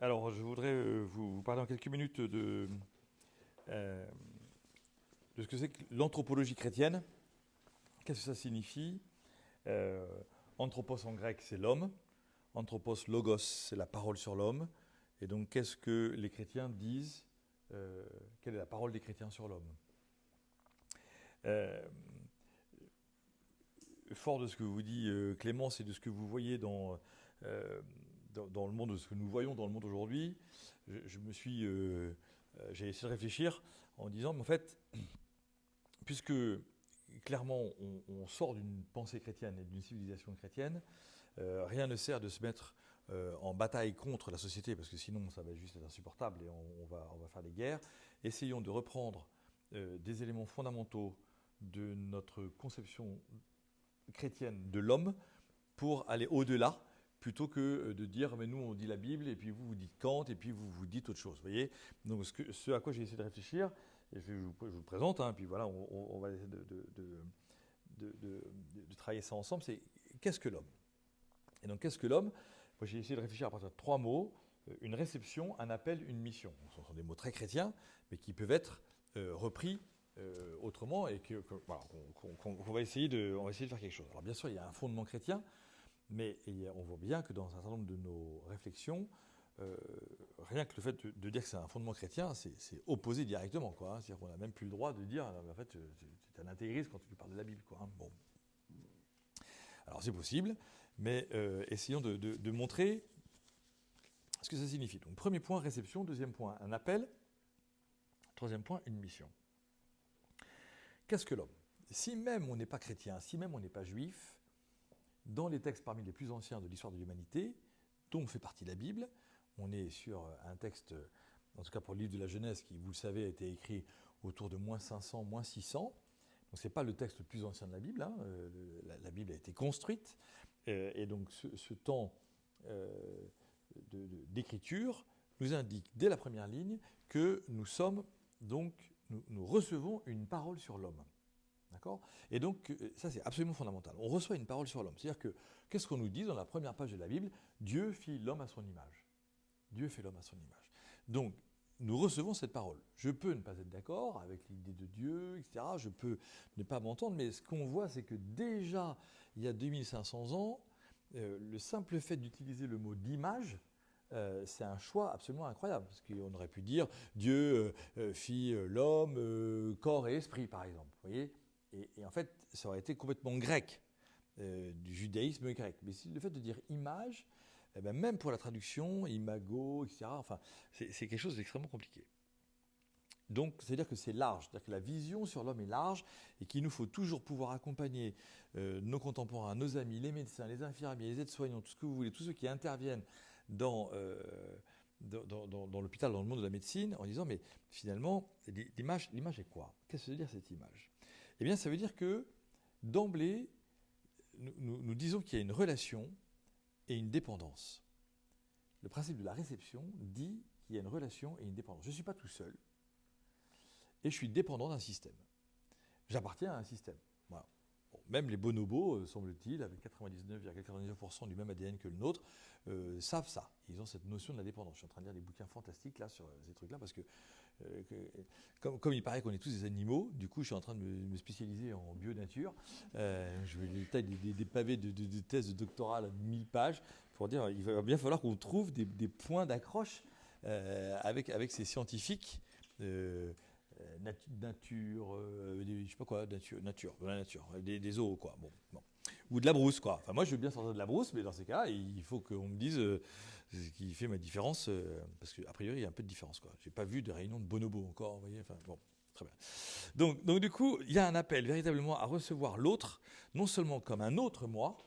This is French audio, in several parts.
Alors, je voudrais vous parler en quelques minutes euh, de ce que c'est que l'anthropologie chrétienne. Qu'est-ce que ça signifie? Euh, Anthropos en grec, c'est l'homme. Anthropos logos, c'est la parole sur l'homme. Et donc, qu'est-ce que les chrétiens disent? Quelle est la parole des chrétiens sur l'homme? Euh, Fort de ce que vous dit Clémence et de ce que vous voyez euh, dans le monde, de ce que nous voyons dans le monde aujourd'hui, je me suis, j'ai essayé de réfléchir en disant, mais en fait, puisque clairement on sort d'une pensée chrétienne et d'une civilisation chrétienne, rien ne sert de se mettre en bataille contre la société, parce que sinon ça va juste être insupportable et on va faire des guerres. Essayons de reprendre des éléments fondamentaux de notre conception chrétienne de l'homme pour aller au-delà, plutôt que de dire mais nous on dit la Bible et puis vous vous dites Kant et puis vous dites autre chose. Vous voyez. Donc ce à quoi j'ai essayé de réfléchir, et je vous le présente, hein, puis voilà, on va essayer de travailler ça ensemble, c'est qu'est-ce que l'homme? Et donc qu'est-ce que l'homme? Moi j'ai essayé de réfléchir à partir de trois mots: une réception, un appel, une mission. Ce sont des mots très chrétiens, mais qui peuvent être repris autrement et voilà, qu'on va essayer on va essayer de faire quelque chose. Alors bien sûr, il y a un fondement chrétien, mais on voit bien que dans un certain nombre de nos réflexions, euh, rien que le fait de dire que c'est un fondement chrétien, c'est opposé directement, quoi, hein. C'est-à-dire qu'on n'a même plus le droit de dire, en fait, tu es un intégriste quand tu parles de la Bible, quoi, hein. Bon. Alors c'est possible, mais essayons de montrer ce que ça signifie. Donc premier point, réception. Deuxième point, un appel. Troisième point, une mission. Qu'est-ce que l'homme? Si même on n'est pas chrétien, si même on n'est pas juif, dans les textes parmi les plus anciens de l'histoire de l'humanité, dont fait partie la Bible, on est sur un texte, en tout cas pour le livre de la Genèse, qui, vous le savez, a été écrit autour de moins 500, moins 600. Donc ce n'est pas le texte le plus ancien de la Bible, hein. La Bible a été construite, et donc ce temps d'écriture nous indique dès la première ligne que nous recevons une parole sur l'homme. D'accord? Et donc, ça c'est absolument fondamental. On reçoit une parole sur l'homme. C'est-à-dire que, qu'est-ce qu'on nous dit dans la première page de la Bible? Dieu fit l'homme à son image. Dieu fait l'homme à son image. Donc, nous recevons cette parole. Je peux ne pas être d'accord avec l'idée de Dieu, etc. Je peux ne pas m'entendre, mais ce qu'on voit, c'est que déjà, il y a 2500 ans, le simple fait d'utiliser le mot d'image, c'est un choix absolument incroyable. Parce qu'on aurait pu dire Dieu fit l'homme, corps et esprit, par exemple. Vous voyez? Et en fait, ça aurait été complètement grec, du judaïsme grec. Mais le fait de dire image, eh ben même pour la traduction, imago, etc., enfin, c'est quelque chose d'extrêmement compliqué. Donc, c'est-à-dire que c'est large, c'est-à-dire que la vision sur l'homme est large et qu'il nous faut toujours pouvoir accompagner nos contemporains, nos amis, les médecins, les infirmiers, les aides-soignants, tout ce que vous voulez, tous ceux qui interviennent dans, dans l'hôpital, dans le monde de la médecine, en disant, mais finalement, l'image est quoi? Qu'est-ce que ça veut dire cette image? Eh bien, ça veut dire que, d'emblée, nous disons qu'il y a une relation et une dépendance. Le principe de la réception dit qu'il y a une relation et une dépendance. Je ne suis pas tout seul et je suis dépendant d'un système. J'appartiens à un système. Voilà. Bon, même les bonobos, semble-t-il, avec 99,99% du même ADN que le nôtre, savent ça. Ils ont cette notion de la dépendance. Je suis en train de lire des bouquins fantastiques là, sur ces trucs-là, parce que, comme il paraît qu'on est tous des animaux, du coup, je suis en train de me spécialiser en bio-nature. Je vais tailler des pavés de thèse de doctorat à 1000 pages pour dire qu'il va bien falloir qu'on trouve des points d'accroche avec ces scientifiques. Nature, je sais pas quoi, nature, de la nature, des zoos, quoi. Bon, bon. Ou de la brousse, quoi. Enfin, moi, je veux bien sortir de la brousse, mais dans ces cas-là, il faut qu'on me dise ce qui fait ma différence, parce qu'a priori, il y a un peu de différence, quoi. J'ai pas vu de réunion de bonobos encore, vous voyez. Enfin, bon, très bien. Donc, du coup, il y a un appel véritablement à recevoir l'autre, non seulement comme un autre moi,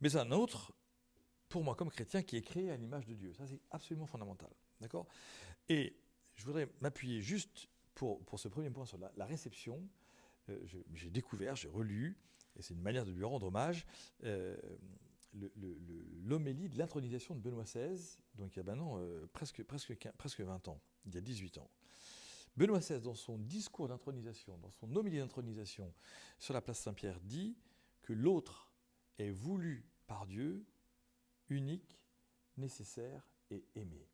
mais un autre pour moi comme chrétien qui est créé à l'image de Dieu. Ça, c'est absolument fondamental, d'accord? Et je voudrais m'appuyer juste pour ce premier point sur la réception. J'ai découvert, j'ai relu, et c'est une manière de lui rendre hommage, l'homélie de l'intronisation de Benoît XVI, donc il y a maintenant presque 20 ans, il y a 18 ans. Benoît XVI, dans son discours d'intronisation, dans son homélie d'intronisation sur la place Saint-Pierre, dit que l'autre est voulu par Dieu, unique, nécessaire et aimé.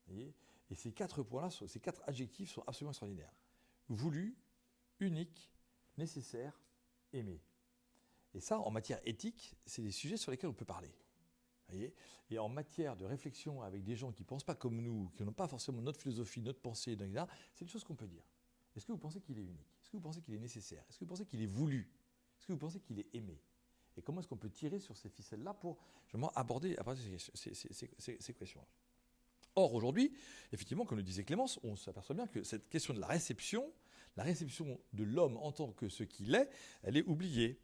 Vous voyez ? Et ces 4 points-là, ces 4 adjectifs sont absolument extraordinaires. Voulu, unique, nécessaire, aimé. Et ça, en matière éthique, c'est des sujets sur lesquels on peut parler. Vous voyez ? Et en matière de réflexion avec des gens qui ne pensent pas comme nous, qui n'ont pas forcément notre philosophie, notre pensée, etc., c'est des choses qu'on peut dire. Est-ce que vous pensez qu'il est unique ? Est-ce que vous pensez qu'il est nécessaire ? Est-ce que vous pensez qu'il est voulu ? Est-ce que vous pensez qu'il est aimé ? Et comment est-ce qu'on peut tirer sur ces ficelles-là pour justement aborder ces questions-là ? Or, aujourd'hui, effectivement, comme le disait Clémence, on s'aperçoit bien que cette question de la réception de l'homme en tant que ce qu'il est, elle est oubliée.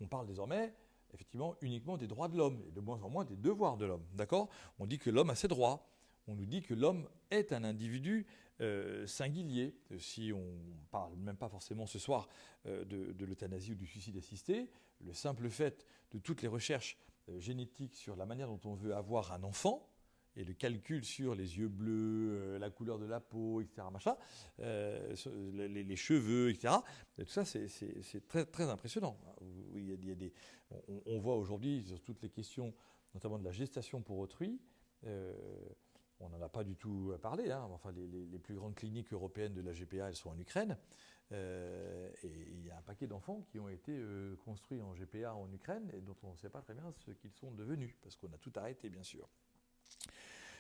On parle désormais, effectivement, uniquement des droits de l'homme, et de moins en moins des devoirs de l'homme. D'accord ? On dit que l'homme a ses droits. On nous dit que l'homme est un individu singulier. Si on ne parle même pas forcément ce soir de l'euthanasie ou du suicide assisté, le simple fait de toutes les recherches génétiques sur la manière dont on veut avoir un enfant, et le calcul sur les yeux bleus, la couleur de la peau, etc., machin, les cheveux, etc., tout ça, c'est très, très impressionnant. On voit aujourd'hui, sur toutes les questions, notamment de la gestation pour autrui, on n'en a pas du tout parlé, hein, enfin, les plus grandes cliniques européennes de la GPA, elles sont en Ukraine, et il y a un paquet d'enfants qui ont été construits en GPA en Ukraine, et dont on ne sait pas très bien ce qu'ils sont devenus, parce qu'on a tout arrêté, bien sûr.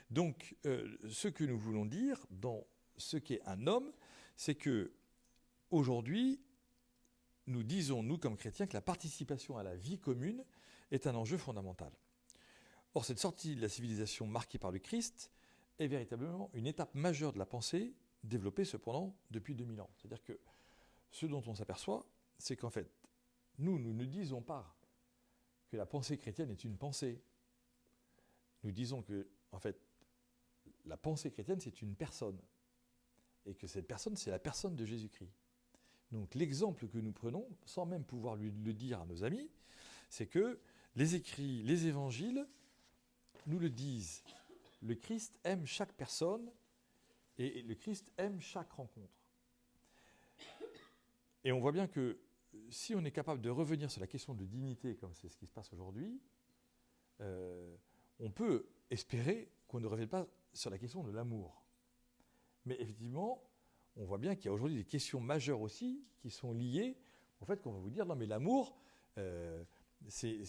Donc, ce que nous voulons dire dans ce qu'est un homme, c'est que aujourd'hui, nous disons, nous comme chrétiens, que la participation à la vie commune est un enjeu fondamental. Or, cette sortie de la civilisation marquée par le Christ est véritablement une étape majeure de la pensée, développée cependant depuis 2000 ans. C'est-à-dire que ce dont on s'aperçoit, c'est qu'en fait, nous ne disons pas que la pensée chrétienne est une pensée. Nous disons que, en fait, la pensée chrétienne, c'est une personne. Et que cette personne, c'est la personne de Jésus-Christ. Donc l'exemple que nous prenons, sans même pouvoir le dire à nos amis, c'est que les écrits, les évangiles, nous le disent. Le Christ aime chaque personne et le Christ aime chaque rencontre. Et on voit bien que si on est capable de revenir sur la question de dignité, comme c'est ce qui se passe aujourd'hui, on peut espérer qu'on ne revienne pas sur la question de l'amour. Mais effectivement, on voit bien qu'il y a aujourd'hui des questions majeures aussi qui sont liées au fait qu'on va vous dire non mais l'amour, c'est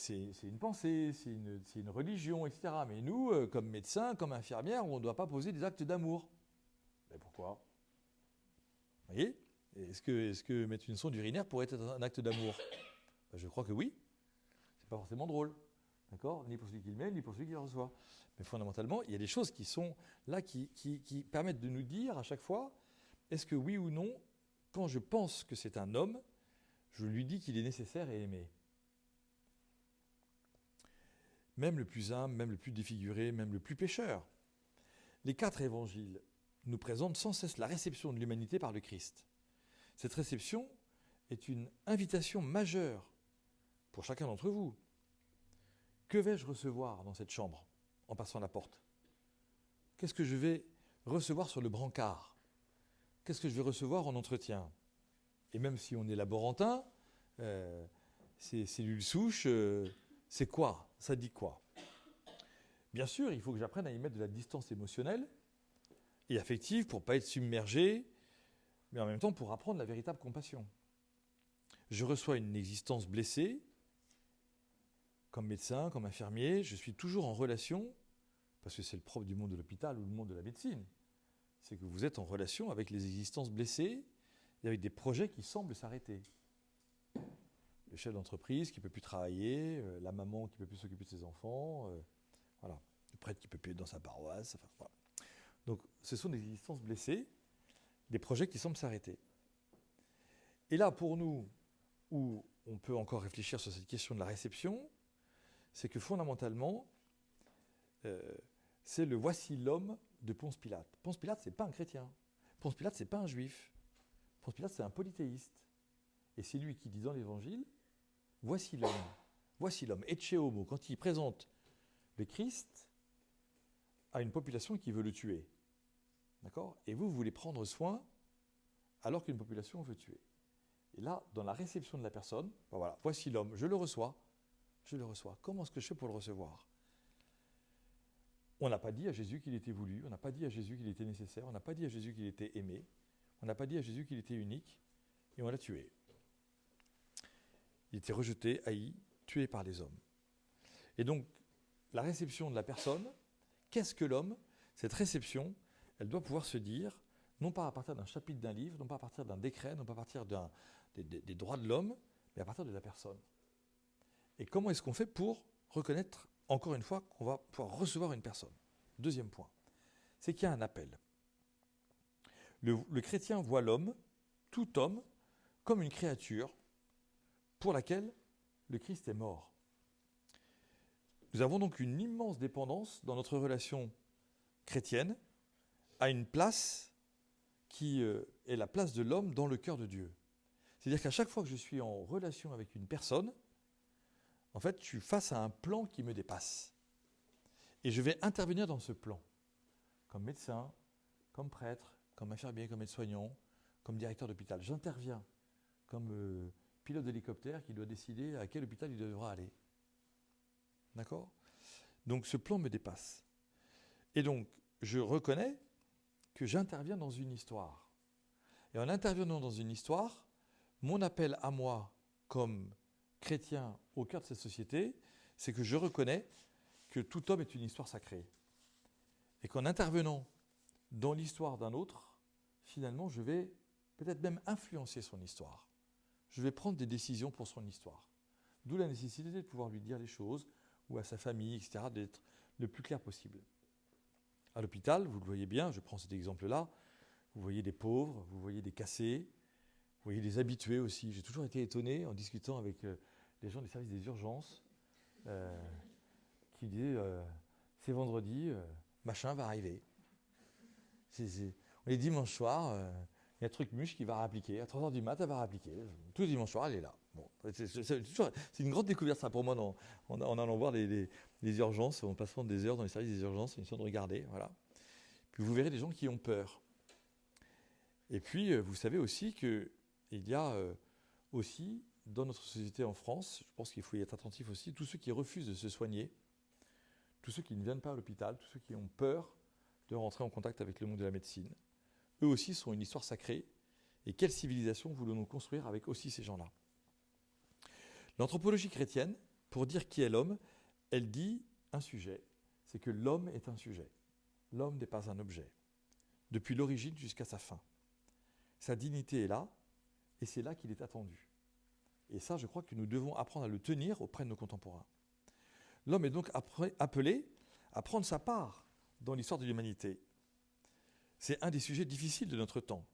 une pensée, c'est une religion, etc. Mais nous, comme médecins, comme infirmières, on ne doit pas poser des actes d'amour. Mais pourquoi ? Vous voyez ? Est-ce que mettre une sonde urinaire pourrait être un acte d'amour ? Je crois que oui. C'est pas forcément drôle. D'accord ? Ni pour celui qui le met, ni pour celui qui le reçoit. Mais fondamentalement, il y a des choses qui sont là, qui permettent de nous dire à chaque fois, est-ce que oui ou non, quand je pense que c'est un homme, je lui dis qu'il est nécessaire et aimé. Même le plus humble, même le plus défiguré, même le plus pécheur. Les 4 évangiles nous présentent sans cesse la réception de l'humanité par le Christ. Cette réception est une invitation majeure pour chacun d'entre vous. Que vais-je recevoir dans cette chambre en passant la porte ? Qu'est-ce que je vais recevoir sur le brancard ? Qu'est-ce que je vais recevoir en entretien ? Et même si on est laborantin, ces cellules souches, c'est quoi ? Ça dit quoi ? Bien sûr, il faut que j'apprenne à y mettre de la distance émotionnelle et affective pour ne pas être submergé, mais en même temps pour apprendre la véritable compassion. Je reçois une existence blessée, comme médecin, comme infirmier, je suis toujours en relation, parce que c'est le propre du monde de l'hôpital ou le monde de la médecine, c'est que vous êtes en relation avec les existences blessées et avec des projets qui semblent s'arrêter. Le chef d'entreprise qui ne peut plus travailler, la maman qui ne peut plus s'occuper de ses enfants, voilà. Le prêtre qui ne peut plus être dans sa paroisse. Enfin, voilà. Donc ce sont des existences blessées, des projets qui semblent s'arrêter. Et là, pour nous, où on peut encore réfléchir sur cette question de la réception, c'est que fondamentalement, c'est le voici l'homme de Ponce Pilate. Ponce Pilate, ce n'est pas un chrétien. Ponce Pilate, ce n'est pas un juif. Ponce Pilate, c'est un polythéiste. Et c'est lui qui dit dans l'Évangile, voici l'homme. Voici l'homme. Ecce homo, quand il présente le Christ à une population qui veut le tuer. D'accord ? Et vous voulez prendre soin alors qu'une population veut tuer. Et là, dans la réception de la personne, ben voilà, voici l'homme, je le reçois. Je le reçois. Comment est-ce que je fais pour le recevoir ? On n'a pas dit à Jésus qu'il était voulu, on n'a pas dit à Jésus qu'il était nécessaire, on n'a pas dit à Jésus qu'il était aimé, on n'a pas dit à Jésus qu'il était unique, et on l'a tué. Il était rejeté, haï, tué par les hommes. Et donc, la réception de la personne, qu'est-ce que l'homme? Cette réception, elle doit pouvoir se dire, non pas à partir d'un chapitre d'un livre, non pas à partir d'un décret, non pas à partir des droits de l'homme, mais à partir de la personne. Et comment est-ce qu'on fait pour reconnaître, encore une fois, qu'on va pouvoir recevoir une personne? Deuxième point, c'est qu'il y a un appel. Le chrétien voit l'homme, tout homme, comme une créature pour laquelle le Christ est mort. Nous avons donc une immense dépendance dans notre relation chrétienne à une place qui est la place de l'homme dans le cœur de Dieu. C'est-à-dire qu'à chaque fois que je suis en relation avec une personne, en fait, je suis face à un plan qui me dépasse. Et je vais intervenir dans ce plan, comme médecin, comme prêtre, comme infirmier, comme aide-soignant, comme directeur d'hôpital. J'interviens comme pilote d'hélicoptère qui doit décider à quel hôpital il devra aller. D'accord? Donc ce plan me dépasse. Et donc, je reconnais que j'interviens dans une histoire. Et en intervenant dans une histoire, mon appel à moi, comme chrétien au cœur de cette société, c'est que je reconnais que tout homme est une histoire sacrée. Et qu'en intervenant dans l'histoire d'un autre, finalement, je vais peut-être même influencer son histoire. Je vais prendre des décisions pour son histoire. D'où la nécessité de pouvoir lui dire les choses, ou à sa famille, etc., d'être le plus clair possible. À l'hôpital, vous le voyez bien, je prends cet exemple-là, vous voyez des pauvres, vous voyez des cassés, vous voyez des habitués aussi. J'ai toujours été étonné en discutant avec les gens des services des urgences qui disaient c'est vendredi, machin va arriver. On est dimanche soir, il y a un truc muche qui va réappliquer. À 3h du mat, elle va réappliquer. Tous les dimanches soirs, elle est là. Bon, c'est une grande découverte, ça, pour moi, en allant voir les urgences, en passant des heures dans les services des urgences, une histoire de regarder. Voilà. Puis vous verrez des gens qui ont peur. Et puis, vous savez aussi qu'il y a aussi, dans notre société en France, je pense qu'il faut y être attentif aussi, tous ceux qui refusent de se soigner, tous ceux qui ne viennent pas à l'hôpital, tous ceux qui ont peur de rentrer en contact avec le monde de la médecine. Eux aussi sont une histoire sacrée. Et quelle civilisation voulons-nous construire avec aussi ces gens-là? L'anthropologie chrétienne, pour dire qui est l'homme, elle dit un sujet, c'est que l'homme est un sujet. L'homme n'est pas un objet, depuis l'origine jusqu'à sa fin. Sa dignité est là, et c'est là qu'il est attendu. Et ça, je crois que nous devons apprendre à le tenir auprès de nos contemporains. L'homme est donc appelé à prendre sa part dans l'histoire de l'humanité. C'est un des sujets difficiles de notre temps.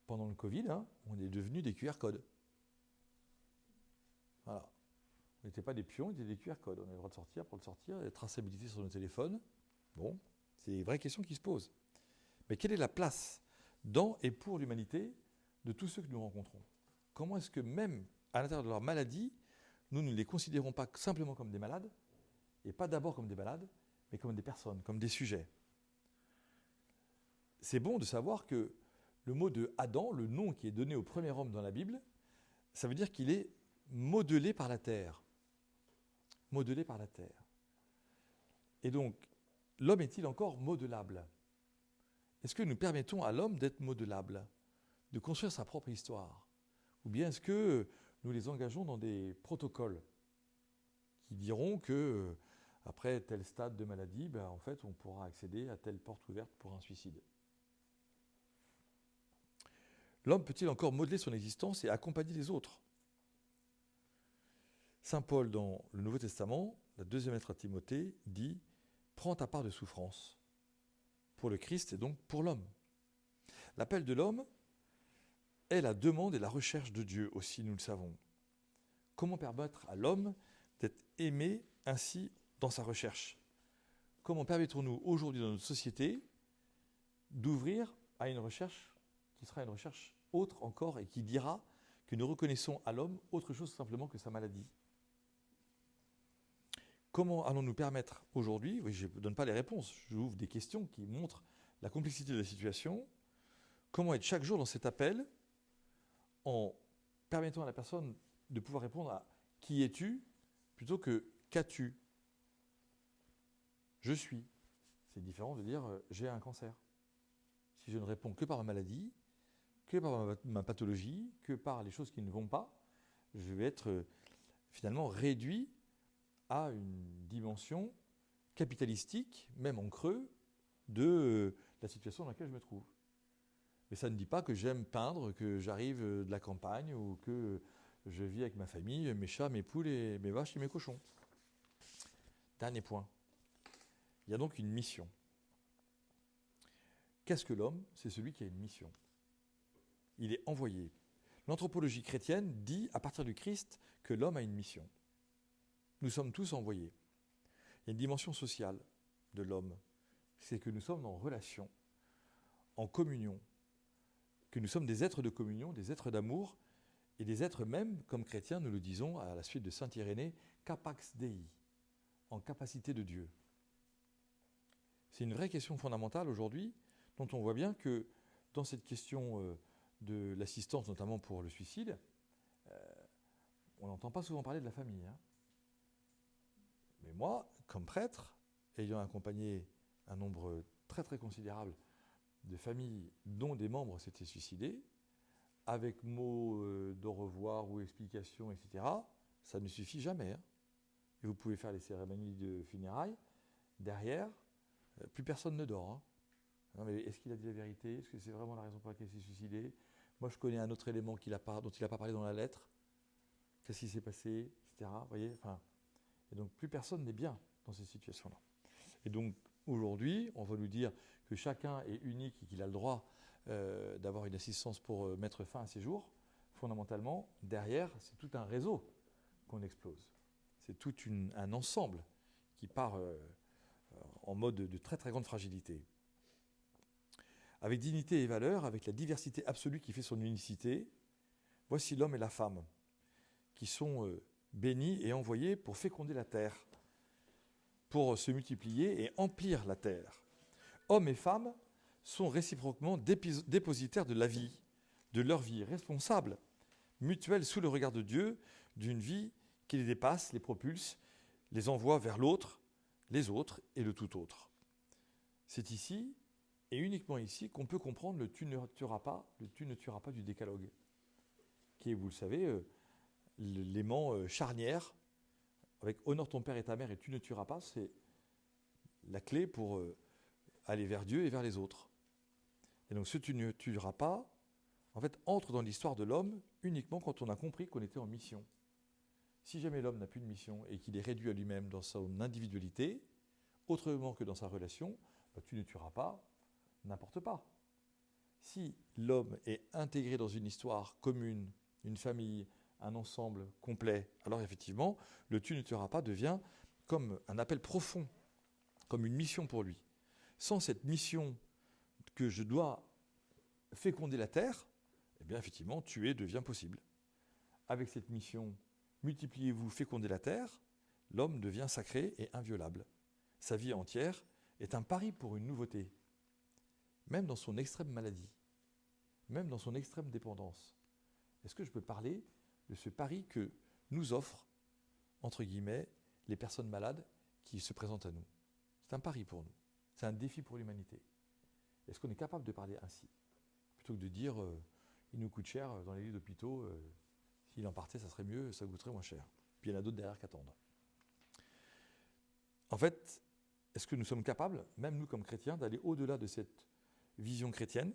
Pendant le Covid, on est devenus des QR codes. Voilà. On n'était pas des pions, on était des QR codes. On avait le droit de sortir pour le sortir, la traçabilité sur nos téléphones. Bon, c'est des vraies questions qui se posent. Mais quelle est la place dans et pour l'humanité de tous ceux que nous rencontrons? Comment est-ce que même à l'intérieur de leur maladie, nous ne les considérons pas simplement comme des malades, et pas d'abord comme des malades, mais comme des personnes, comme des sujets? C'est bon de savoir que le mot de Adam, le nom qui est donné au premier homme dans la Bible, ça veut dire qu'il est modelé par la terre. Modelé par la terre. Et donc, l'homme est-il encore modelable? Est-ce que nous permettons à l'homme d'être modelable, de construire sa propre histoire? Ou bien est-ce que nous les engageons dans des protocoles qui diront que, après tel stade de maladie, en fait, on pourra accéder à telle porte ouverte pour un suicide? L'homme peut-il encore modeler son existence et accompagner les autres? Saint Paul, dans le Nouveau Testament, la deuxième lettre à Timothée, dit « Prends ta part de souffrance pour le Christ et donc pour l'homme ». L'appel de l'homme est la demande et la recherche de Dieu aussi, nous le savons. Comment permettre à l'homme d'être aimé ainsi dans sa recherche? Comment permettons-nous aujourd'hui dans notre société d'ouvrir à une recherche qui sera une recherche autre encore et qui dira que nous reconnaissons à l'homme autre chose simplement que sa maladie? Comment allons-nous permettre aujourd'hui, oui, je ne donne pas les réponses, j'ouvre des questions qui montrent la complexité de la situation, comment être chaque jour dans cet appel en permettant à la personne de pouvoir répondre à « qui es-tu » plutôt que « qu'as-tu » je suis. C'est différent de dire j'ai un cancer. Si je ne réponds que par ma maladie, que par ma pathologie, que par les choses qui ne vont pas, je vais être finalement réduit à une dimension capitalistique, même en creux, de la situation dans laquelle je me trouve. Mais ça ne dit pas que j'aime peindre, que j'arrive de la campagne ou que je vis avec ma famille, mes chats, mes poules, et mes vaches et mes cochons. Dernier point. Il y a donc une mission. Qu'est-ce que l'homme ? C'est celui qui a une mission. Il est envoyé. L'anthropologie chrétienne dit, à partir du Christ, que l'homme a une mission. Nous sommes tous envoyés. Il y a une dimension sociale de l'homme. C'est que nous sommes en relation, en communion, que nous sommes des êtres de communion, des êtres d'amour, et des êtres même, comme chrétiens, nous le disons à la suite de saint Irénée, capax Dei, en capacité de Dieu. C'est une vraie question fondamentale aujourd'hui, dont on voit bien que dans cette question de l'assistance, notamment pour le suicide, on n'entend pas souvent parler de la famille. Mais moi, comme prêtre, ayant accompagné un nombre très très considérable de familles dont des membres s'étaient suicidés, avec mots d'au revoir ou explications, etc., ça ne suffit jamais. Et vous pouvez faire les cérémonies de funérailles, derrière, plus personne ne dort. Non, mais est-ce qu'il a dit la vérité ? Est-ce que c'est vraiment la raison pour laquelle il s'est suicidé ? Moi, je connais un autre élément dont il n'a pas parlé dans la lettre. Qu'est-ce qui s'est passé, etc. Vous voyez, et donc, plus personne n'est bien dans ces situations-là. Et donc, aujourd'hui, on va nous dire que chacun est unique et qu'il a le droit d'avoir une assistance pour mettre fin à ses jours. Fondamentalement, derrière, c'est tout un réseau qu'on explose. C'est tout un ensemble qui part en mode de très très grande fragilité. Avec dignité et valeur, avec la diversité absolue qui fait son unicité, voici l'homme et la femme qui sont bénis et envoyés pour féconder la terre, pour se multiplier et emplir la terre. Hommes et femmes sont réciproquement dépositaires de la vie, de leur vie, responsables, mutuels sous le regard de Dieu, d'une vie qui les dépasse, les propulse, les envoie vers l'autre, les autres et le tout autre. C'est ici, et uniquement ici, qu'on peut comprendre le tu ne tueras pas du décalogue, qui est, vous le savez, l'aimant charnière, avec honore ton père et ta mère et tu ne tueras pas, c'est la clé pour aller vers Dieu et vers les autres. Et donc ce tu ne tueras pas, en fait, entre dans l'histoire de l'homme uniquement quand on a compris qu'on était en mission. Si jamais l'homme n'a plus de mission et qu'il est réduit à lui-même dans son individualité, autrement que dans sa relation, tu ne tueras pas, n'importe pas. Si l'homme est intégré dans une histoire commune, une famille, un ensemble complet, alors effectivement, le tu ne tueras pas devient comme un appel profond, comme une mission pour lui. Sans cette mission que je dois féconder la terre, eh bien effectivement, tuer devient possible. Avec cette mission, multipliez-vous, fécondez la terre, l'homme devient sacré et inviolable. Sa vie entière est un pari pour une nouveauté, même dans son extrême maladie, même dans son extrême dépendance. Est-ce que je peux parler de ce pari que nous offrent, entre guillemets, les personnes malades qui se présentent à nous ? C'est un pari pour nous, c'est un défi pour l'humanité. Est-ce qu'on est capable de parler ainsi ? Plutôt que de dire, il nous coûte cher dans les lits d'hôpitaux, s'il en partait, ça serait mieux, ça coûterait moins cher. Puis il y en a d'autres derrière qui attendent. En fait, est-ce que nous sommes capables, même nous comme chrétiens, d'aller au-delà de cette vision chrétienne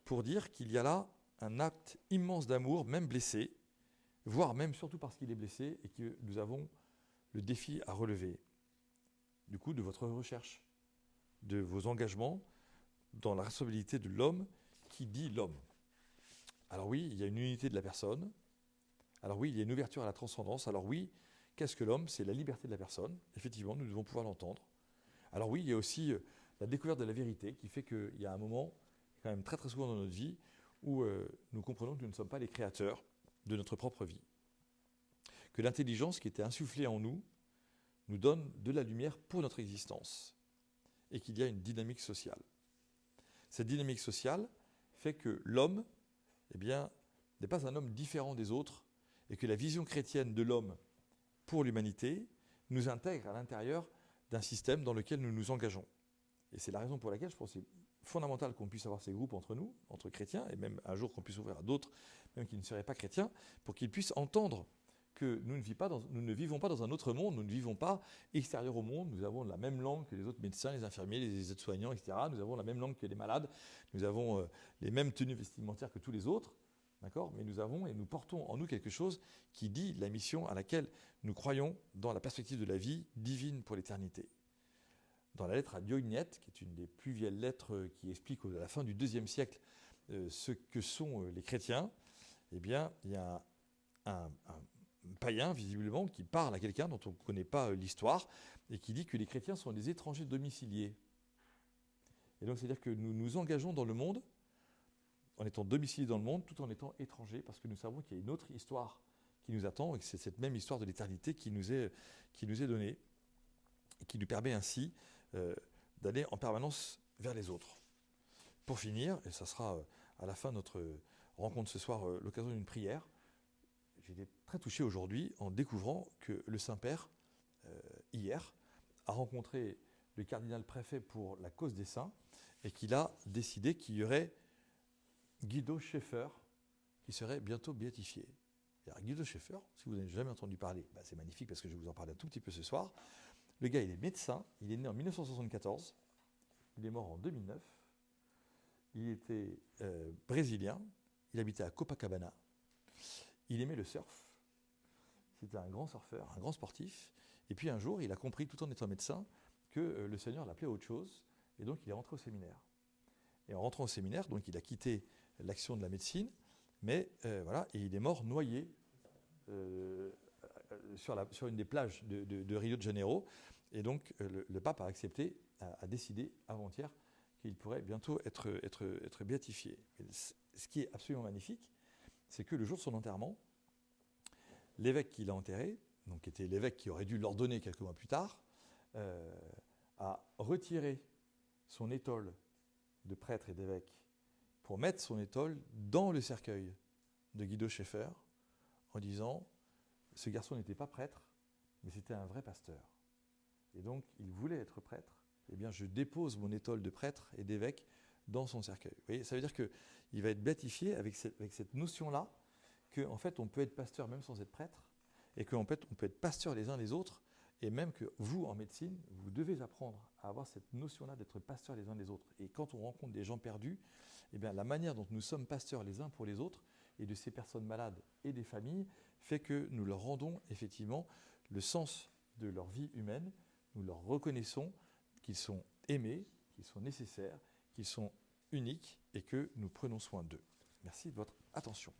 pour dire qu'il y a là un acte immense d'amour, même blessé, voire même surtout parce qu'il est blessé et que nous avons le défi à relever. Du coup, de votre recherche, de vos engagements dans la responsabilité de l'homme qui dit l'homme. Alors oui, il y a une unité de la personne. Alors oui, il y a une ouverture à la transcendance. Alors oui, qu'est-ce que l'homme ? C'est la liberté de la personne. Effectivement, nous devons pouvoir l'entendre. Alors oui, il y a aussi la découverte de la vérité qui fait qu'il y a un moment, quand même très très souvent dans notre vie, où nous comprenons que nous ne sommes pas les créateurs de notre propre vie. Que l'intelligence qui était insufflée en nous nous donne de la lumière pour notre existence. Et qu'il y a une dynamique sociale. Cette dynamique sociale fait que l'homme, n'est pas un homme différent des autres, et que la vision chrétienne de l'homme pour l'humanité nous intègre à l'intérieur d'un système dans lequel nous nous engageons. Et c'est la raison pour laquelle je pense que c'est fondamental qu'on puisse avoir ces groupes entre nous, entre chrétiens, et même un jour qu'on puisse ouvrir à d'autres, même qui ne seraient pas chrétiens, pour qu'ils puissent entendre que nous ne vivons pas dans un autre monde, nous ne vivons pas extérieur au monde, nous avons la même langue que les autres médecins, les infirmiers, les aides-soignants, etc. Nous avons la même langue que les malades, nous avons les mêmes tenues vestimentaires que tous les autres, d'accord ? Mais nous avons et nous portons en nous quelque chose qui dit la mission à laquelle nous croyons dans la perspective de la vie divine pour l'éternité. Dans la lettre à Diognettes, qui est une des plus vieilles lettres qui explique à la fin du IIe siècle ce que sont les chrétiens, eh bien, il y a un païen, visiblement, qui parle à quelqu'un dont on ne connaît pas l'histoire, et qui dit que les chrétiens sont des étrangers domiciliés. Et donc, c'est-à-dire que nous nous engageons dans le monde, en étant domiciliés dans le monde, tout en étant étrangers, parce que nous savons qu'il y a une autre histoire qui nous attend, et que c'est cette même histoire de l'éternité qui nous est donnée, et qui nous permet ainsi d'aller en permanence vers les autres. Pour finir, et ça sera à la fin de notre rencontre ce soir l'occasion d'une prière, j'ai été très touché aujourd'hui en découvrant que le Saint-Père, hier, a rencontré le cardinal préfet pour la cause des saints et qu'il a décidé qu'il y aurait Guido Schaeffer qui serait bientôt béatifié. Alors, Guido Schaeffer, si vous n'avez jamais entendu parler, c'est magnifique parce que je vais vous en parler un tout petit peu ce soir. Le gars, il est médecin, il est né en 1974, il est mort en 2009, il était brésilien, il habitait à Copacabana. Il aimait le surf, c'était un grand surfeur, un grand sportif, et puis un jour, il a compris, tout en étant médecin, que le Seigneur l'appelait à autre chose, et donc il est rentré au séminaire. Et en rentrant au séminaire, donc il a quitté l'action de la médecine, mais voilà, et il est mort noyé sur une des plages de Rio de Janeiro, et donc le pape a accepté, a décidé avant-hier qu'il pourrait bientôt être béatifié. Et ce qui est absolument magnifique, c'est que le jour de son enterrement, l'évêque qui l'a enterré, donc qui était l'évêque qui aurait dû l'ordonner quelques mois plus tard, a retiré son étole de prêtre et d'évêque pour mettre son étole dans le cercueil de Guido Schaeffer en disant « Ce garçon n'était pas prêtre, mais c'était un vrai pasteur. Et donc, il voulait être prêtre. Eh bien, je dépose mon étole de prêtre et d'évêque dans son cercueil. » Vous voyez, ça veut dire qu'il va être béatifié avec cette notion-là qu'en fait, on peut être pasteur même sans être prêtre, et qu'en fait, on peut être pasteur les uns les autres, et même que vous, en médecine, vous devez apprendre à avoir cette notion-là d'être pasteur les uns les autres. Et quand on rencontre des gens perdus, eh bien, la manière dont nous sommes pasteurs les uns pour les autres, et de ces personnes malades et des familles, fait que nous leur rendons effectivement le sens de leur vie humaine, nous leur reconnaissons qu'ils sont aimés, qu'ils sont nécessaires, qu'ils sont uniques, et que nous prenons soin d'eux. Merci de votre attention.